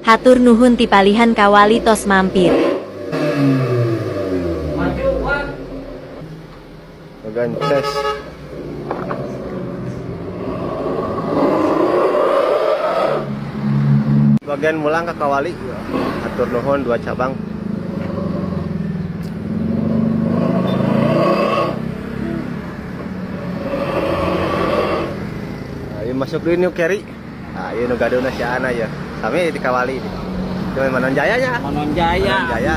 Hatur nuhun ti palihan kawali tos mampir. Bagan tes. Bagian mulang ke kawali. Hatur nuhun 2 cabang. Ayo masuk dulu yuk carry. Nah, ini nu gadona si Ana ya. Kami di kawali. Cuma Manonjaya nya. Manonjaya. Manonjaya.